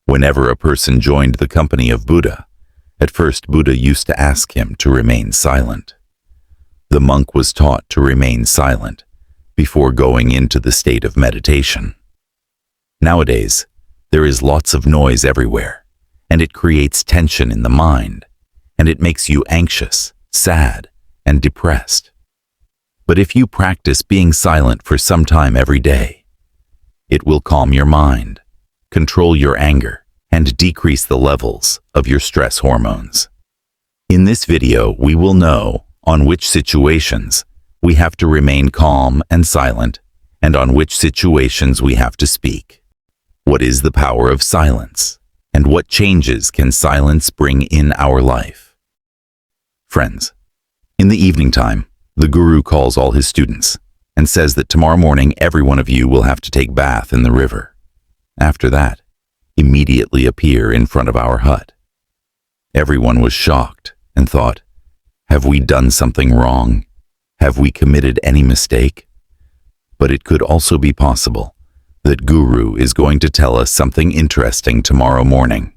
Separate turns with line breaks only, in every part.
Whenever a person joined the company of Buddha, at first Buddha used to ask him to remain silent. The monk was taught to remain silent before going into the state of meditation. Nowadays, there is lots of noise everywhere, and it creates tension in the mind, and it makes you anxious, sad, and depressed. But if you practice being silent for some time every day, it will calm your mind, control your anger, and decrease the levels of your stress hormones. In this video, we will know on which situations we have to remain calm and silent, and on which situations we have to speak. What is the power of silence, and what changes can silence bring in our life? Friends, in the evening time, the Guru calls all his students and says that tomorrow morning every one of you will have to take bath in the river. After that, immediately appear in front of our hut. Everyone was shocked and thought, have we done something wrong? Have we committed any mistake? But it could also be possible that Guru is going to tell us something interesting tomorrow morning.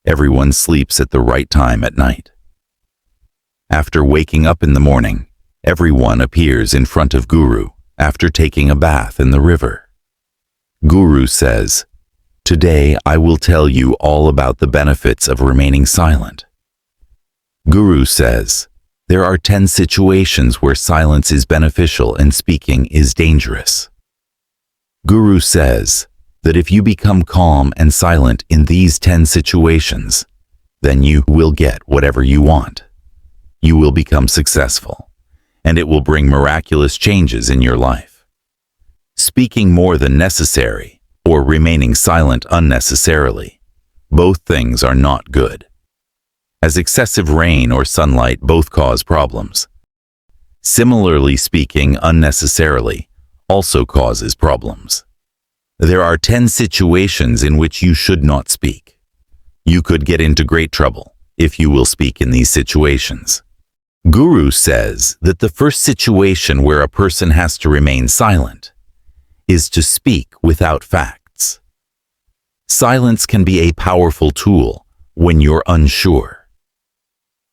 Everyone sleeps at the right time at night. After waking up in the morning, everyone appears in front of Guru after taking a bath in the river. Guru says, "Today I will tell you all about the benefits of remaining silent." Guru says, there are 10 situations where silence is beneficial and speaking is dangerous. Guru says that if you become calm and silent in these 10 situations, then you will get whatever you want. You will become successful, and it will bring miraculous changes in your life. Speaking more than necessary or remaining silent unnecessarily, both things are not good, as excessive rain or sunlight both cause problems. Similarly, speaking unnecessarily also causes problems. There are 10 situations in which you should not speak. You could get into great trouble if you will speak in these situations. Guru says that the first situation where a person has to remain silent is to speak without facts. Silence can be a powerful tool when you're unsure.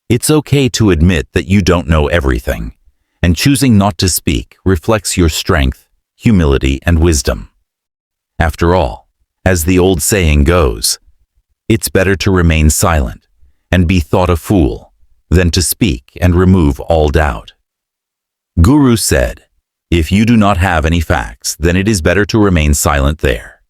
It's okay to admit that you don't know everything, and choosing not to speak reflects your strength, humility, and wisdom. After all, as the old saying goes, it's better to remain silent and be thought a fool than to speak and remove all doubt. Guru said, if you do not have any facts, then it is better to remain silent there.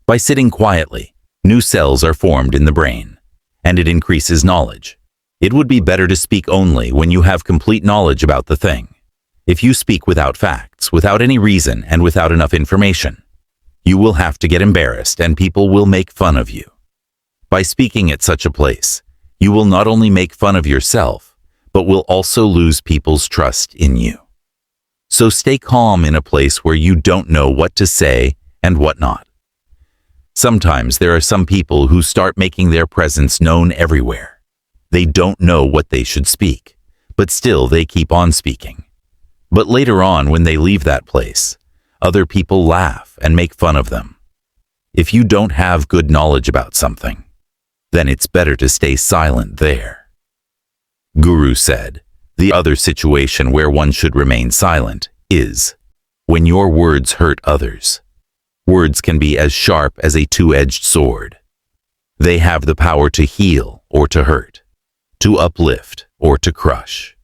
By sitting quietly, new cells are formed in the brain, and it increases knowledge. It would be better to speak only when you have complete knowledge about the thing. If you speak without facts, without any reason, and without enough information, you will have to get embarrassed and people will make fun of you. By speaking at such a place, you will not only make fun of yourself, but will also lose people's trust in you. So stay calm in a place where you don't know what to say and what not. Sometimes there are some people who start making their presence known everywhere. They don't know what they should speak, but still they keep on speaking. But later on, when they leave that place, other people laugh and make fun of them. If you don't have good knowledge about something, then it's better to stay silent there. Guru said, the other situation where one should remain silent is when your words hurt others. Words can be as sharp as a two-edged sword. They have the power to heal or to hurt, to uplift or to crush.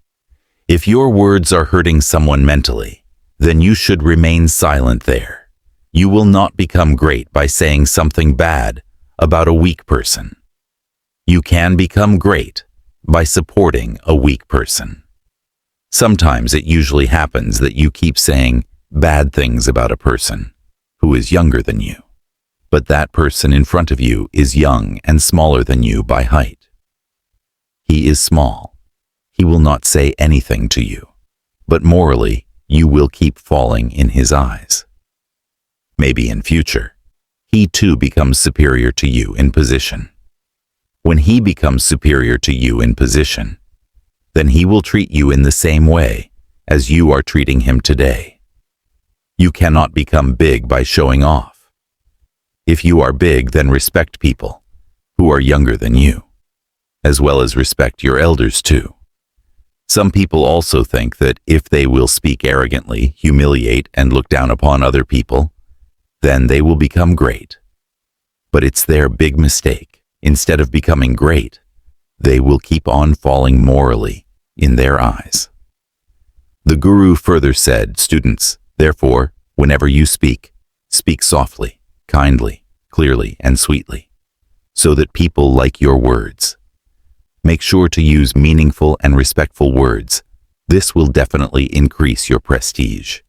If your words are hurting someone mentally, then you should remain silent there. You will not become great by saying something bad about a weak person. You can become great by supporting a weak person. Sometimes it usually happens that you keep saying bad things about a person who is younger than you, but that person in front of you is young and smaller than you by height. He is small. He will not say anything to you, but morally, you will keep falling in his eyes. Maybe in future, he too becomes superior to you in position. When he becomes superior to you in position, then he will treat you in the same way as you are treating him today. You cannot become big by showing off. If you are big, then respect people who are younger than you, as well as respect your elders too. Some people also think that if they will speak arrogantly, humiliate, and look down upon other people, then they will become great. But it's their big mistake. Instead of becoming great, they will keep on falling morally in their eyes. The Guru further said, "Students, therefore, whenever you speak, speak softly, kindly, clearly, and sweetly, so that people like your words. Make sure to use meaningful and respectful words. This will definitely increase your prestige,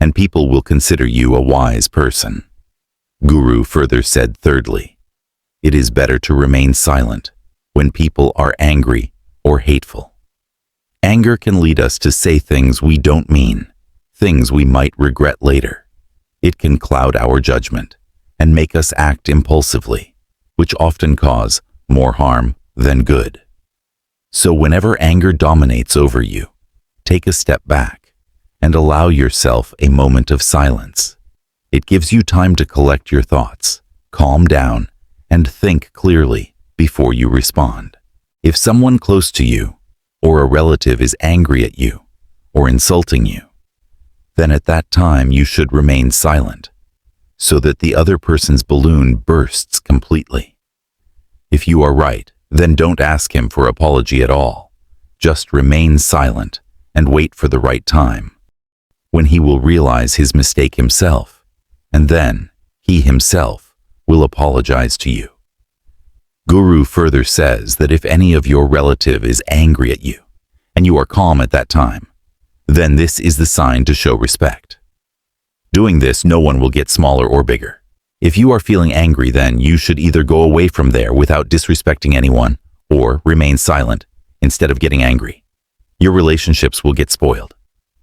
and people will consider you a wise person." Guru further said, thirdly, it is better to remain silent when people are angry or hateful. Anger can lead us to say things we don't mean, things we might regret later. It can cloud our judgment and make us act impulsively, which often cause more harm than good. So whenever anger dominates over you, take a step back and allow yourself a moment of silence. It gives you time to collect your thoughts, calm down, and think clearly before you respond. If someone close to you or a relative is angry at you or insulting you, then at that time you should remain silent so that the other person's balloon bursts completely. If you are right, then don't ask him for apology at all. Just remain silent and wait for the right time, when he will realize his mistake himself, and then he himself will apologize to you. Guru further says that if any of your relative is angry at you, and you are calm at that time, then this is the sign to show respect. Doing this, no one will get smaller or bigger. If you are feeling angry, then you should either go away from there without disrespecting anyone, or remain silent instead of getting angry. Your relationships will get spoiled.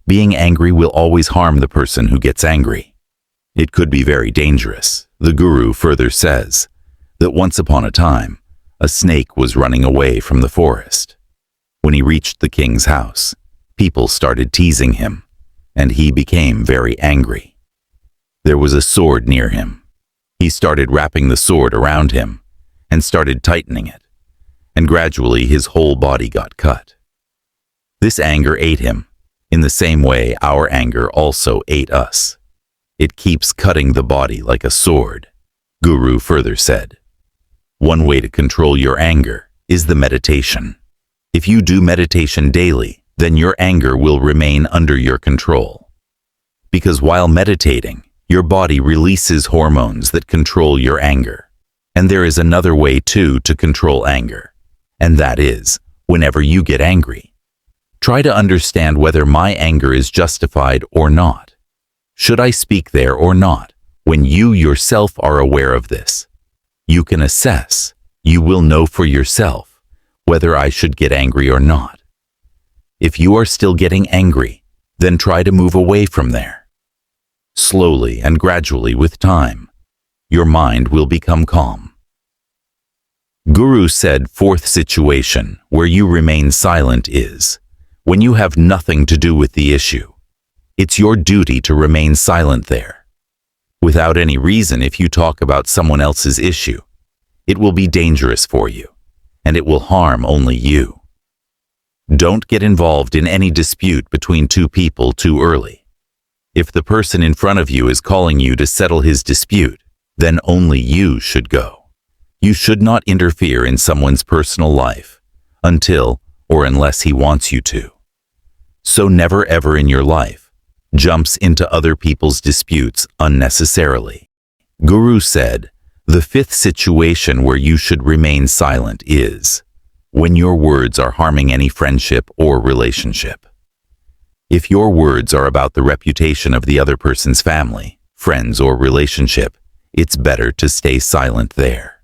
Being angry will always harm the person who gets angry. It could be very dangerous. The Guru further says that once upon a time, a snake was running away from the forest. When he reached the king's house, people started teasing him, and he became very angry. There was a sword near him. He started wrapping the sword around him and started tightening it, and gradually his whole body got cut. This anger ate him. In the same way, our anger also ate us. It keeps cutting the body like a sword. Guru further said, one way to control your anger is the meditation. If you do meditation daily, then your anger will remain under your control. Because while meditating, your body releases hormones that control your anger. And there is another way too to control anger, and that is, whenever you get angry, try to understand whether my anger is justified or not. Should I speak there or not? When you yourself are aware of this, you can assess, you will know for yourself whether I should get angry or not. If you are still getting angry, then try to move away from there. Slowly and gradually with time, your mind will become calm. Guru said fourth situation where you remain silent is when you have nothing to do with the issue. It's your duty to remain silent there. Without any reason, if you talk about someone else's issue, it will be dangerous for you, and it will harm only you. Don't get involved in any dispute between two people too early. If the person in front of you is calling you to settle his dispute, then only you should go. You should not interfere in someone's personal life until or unless he wants you to. So never ever in your life jumps into other people's disputes unnecessarily. Guru said, the fifth situation where you should remain silent is when your words are harming any friendship or relationship. If your words are about the reputation of the other person's family, friends, or relationship, it's better to stay silent there.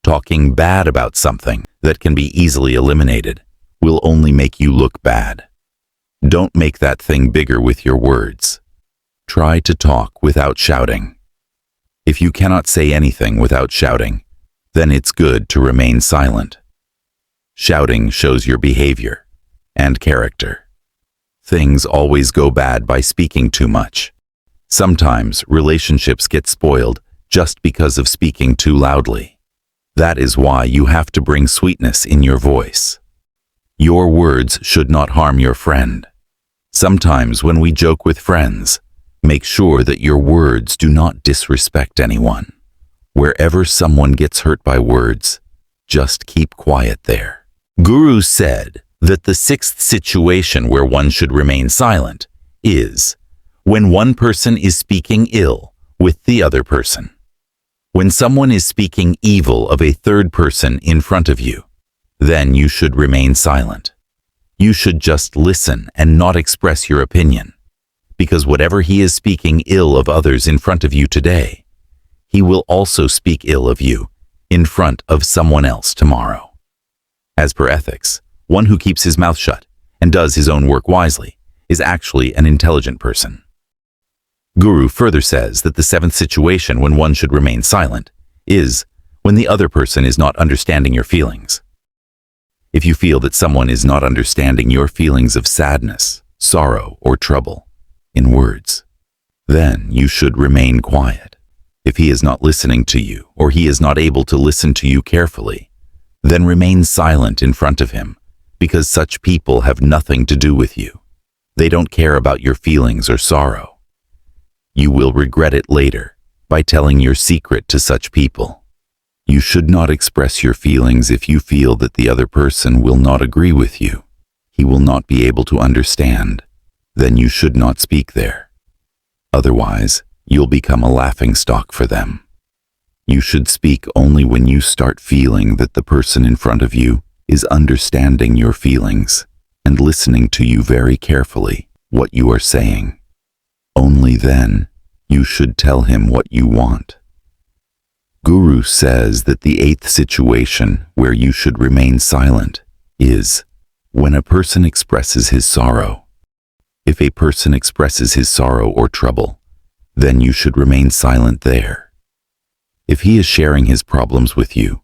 Talking bad about something that can be easily eliminated will only make you look bad. Don't make that thing bigger with your words. Try to talk without shouting. If you cannot say anything without shouting, then it's good to remain silent. Shouting shows your behavior and character. Things always go bad by speaking too much. Sometimes relationships get spoiled just because of speaking too loudly. That is why you have to bring sweetness in your voice. Your words should not harm your friend. Sometimes when we joke with friends, make sure that your words do not disrespect anyone. Wherever someone gets hurt by words, just keep quiet there. Guru said that the sixth situation where one should remain silent is when one person is speaking ill with the other person. When someone is speaking evil of a third person in front of you, then you should remain silent. You should just listen and not express your opinion, because whatever he is speaking ill of others in front of you today, he will also speak ill of you in front of someone else tomorrow. As per ethics, one who keeps his mouth shut and does his own work wisely is actually an intelligent person. Guru further says that the seventh situation when one should remain silent is when the other person is not understanding your feelings. If you feel that someone is not understanding your feelings of sadness, sorrow, or trouble in words, then you should remain quiet. If he is not listening to you or he is not able to listen to you carefully, then remain silent in front of him, because such people have nothing to do with you. They don't care about your feelings or sorrow. You will regret it later by telling your secret to such people. You should not express your feelings if you feel that the other person will not agree with you. He will not be able to understand. Then you should not speak there. Otherwise, you'll become a laughingstock for them. You should speak only when you start feeling that the person in front of you is understanding your feelings and listening to you very carefully what you are saying. Only then you should tell him what you want. Guru says that the eighth situation where you should remain silent is when a person expresses his sorrow. If a person expresses his sorrow or trouble, then you should remain silent there. If he is sharing his problems with you,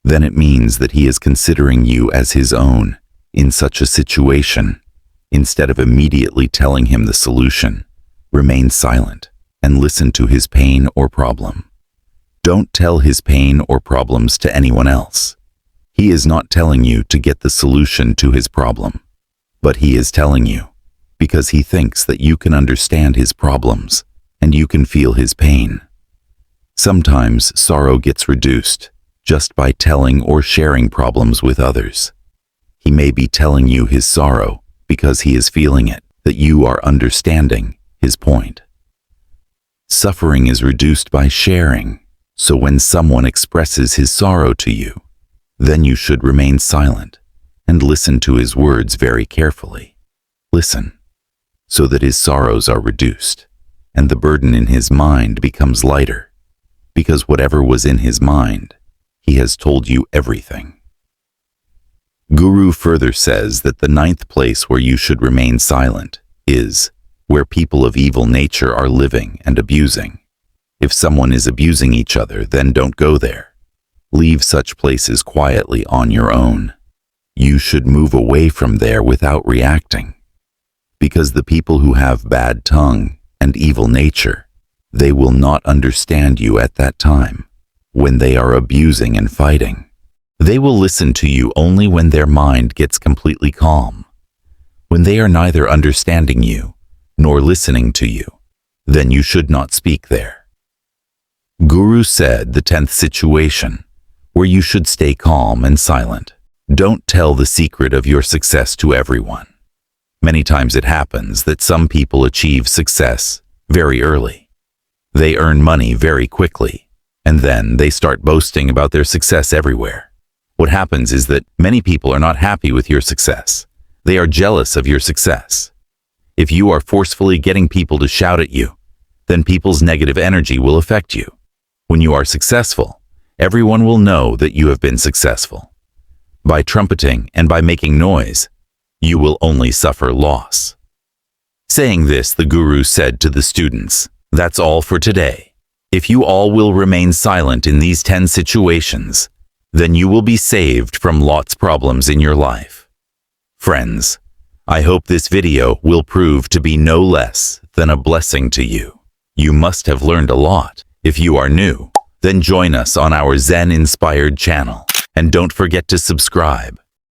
then it means that he is considering you as his own in such a situation. Instead of immediately telling him the solution, remain silent and listen to his pain or problem. Don't tell his pain or problems to anyone else. He is not telling you to get the solution to his problem, but he is telling you because he thinks that you can understand his problems and you can feel his pain. Sometimes sorrow gets reduced just by telling or sharing problems with others. He may be telling you his sorrow because he is feeling it, that you are understanding his point. Suffering is reduced by sharing, so when someone expresses his sorrow to you, then you should remain silent and listen to his words very carefully. Listen, so that his sorrows are reduced and the burden in his mind becomes lighter, because whatever was in his mind, he has told you everything. Guru further says that the ninth place where you should remain silent is where people of evil nature are living and abusing. If someone is abusing each other, then don't go there. Leave such places quietly on your own. You should move away from there without reacting, because the people who have bad tongue and evil nature, they will not understand you at that time when they are abusing and fighting. They will listen to you only when their mind gets completely calm. When they are neither understanding you nor listening to you, then you should not speak there. Guru said the 10th situation where you should stay calm and silent. Don't tell the secret of your success to everyone. Many times it happens that some people achieve success very early. They earn money very quickly, and then they start boasting about their success everywhere. What happens is that many people are not happy with your success. They are jealous of your success. If you are forcefully getting people to shout at you, then people's negative energy will affect you. When you are successful, everyone will know that you have been successful. By trumpeting and by making noise, you will only suffer loss. Saying this, the Guru said to the students, "That's all for today. If you all will remain silent in these 10 situations, then you will be saved from lots of problems in your life." Friends, I hope this video will prove to be no less than a blessing to you. You must have learned a lot. If you are new, Then join us on our Zen-inspired channel. And don't forget to subscribe.